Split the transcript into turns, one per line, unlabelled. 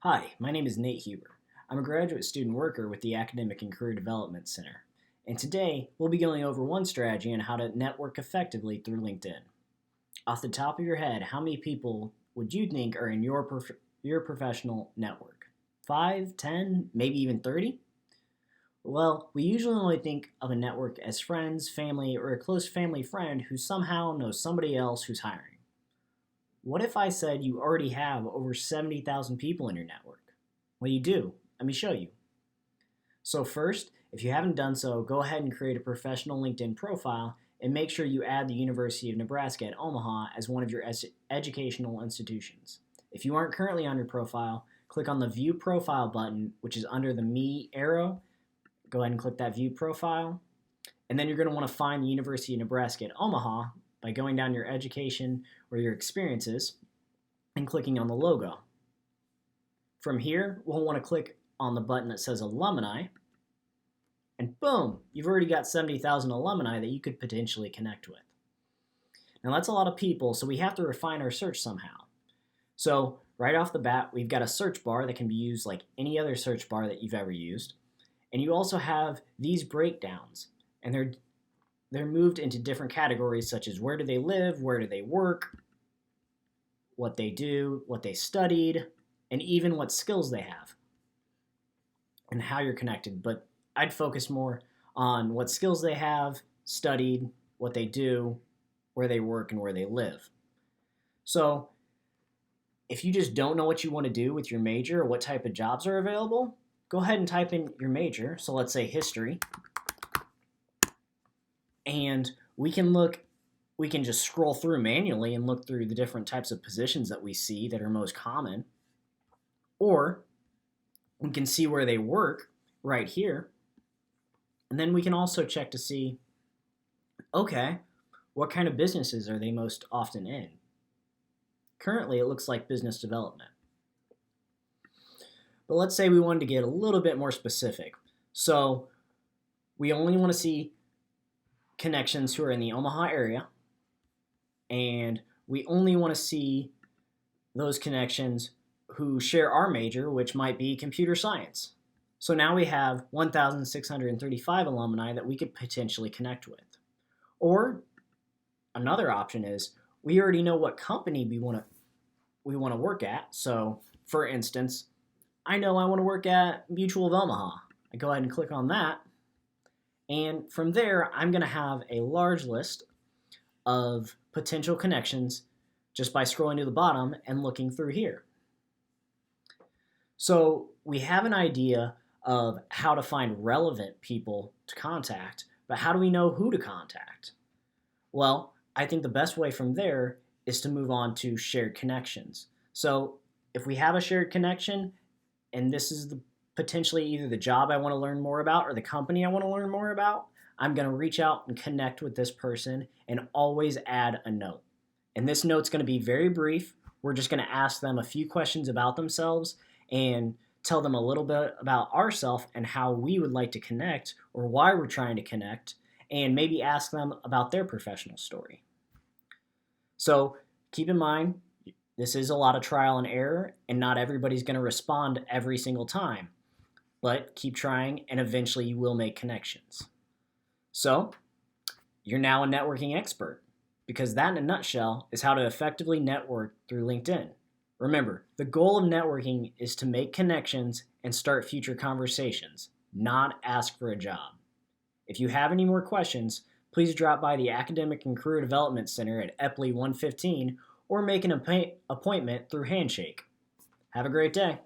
Hi, my name is Nate Huber. I'm a graduate student worker with the Academic and Career Development Center, and today we'll be going over one strategy on how to network effectively through LinkedIn. Off the top of your head, how many people would you think are in your professional network? 5, 10, maybe even 30? Well, we usually only think of a network as friends, family, or a close family friend who somehow knows somebody else who's hiring. What if I said you already have over 70,000 people in your network? Well, you do. Let me show you. So first, if you haven't done so, go ahead and create a professional LinkedIn profile and make sure you add the University of Nebraska at Omaha as one of your educational institutions. If you aren't currently on your profile, click on the View Profile button, which is under the Me arrow. Go ahead and click that View Profile. And then you're going to want to find the University of Nebraska at Omaha by going down your education or your experiences and clicking on the logo. From here, we'll want to click on the button that says Alumni, and boom, you've already got 70,000 alumni that you could potentially connect with. Now that's a lot of people, so we have to refine our search somehow. So right off the bat, we've got a search bar that can be used like any other search bar that you've ever used. And you also have these breakdowns, and they're moved into different categories such as where do they live, where do they work, what they do, what they studied, and even what skills they have and how you're connected. But I'd focus more on what skills they have, studied, what they do, where they work, and where they live. So if you just don't know what you want to do with your major or what type of jobs are available, go ahead and type in your major. So let's say history. And we can just scroll through manually and look through the different types of positions that we see that are most common. Or we can see where they work right here. And then we can also check to see, okay, what kind of businesses are they most often in? Currently, it looks like business development. But let's say we wanted to get a little bit more specific. So we only want to see connections who are in the Omaha area, and we only want to see those connections who share our major, which might be computer science. So now we have 1,635 alumni that we could potentially connect with. Or another option is we already know what company we want to work at. So for instance, I know I want to work at Mutual of Omaha. I go ahead and click on that. And from there, I'm going to have a large list of potential connections just by scrolling to the bottom and looking through here. So we have an idea of how to find relevant people to contact, but how do we know who to contact? Well, I think the best way from there is to move on to shared connections. So if we have a shared connection, and this is potentially either the job I want to learn more about or the company I want to learn more about, I'm going to reach out and connect with this person and always add a note. And this note's going to be very brief. We're just going to ask them a few questions about themselves and tell them a little bit about ourselves and how we would like to connect or why we're trying to connect, and maybe ask them about their professional story. So keep in mind, this is a lot of trial and error, and not everybody's going to respond every single time. But keep trying, and eventually you will make connections. So you're now a networking expert, because that in a nutshell is how to effectively network through LinkedIn. Remember, the goal of networking is to make connections and start future conversations, not ask for a job. If you have any more questions, please drop by the Academic and Career Development Center at Epley 115 or make an appointment through Handshake. Have a great day.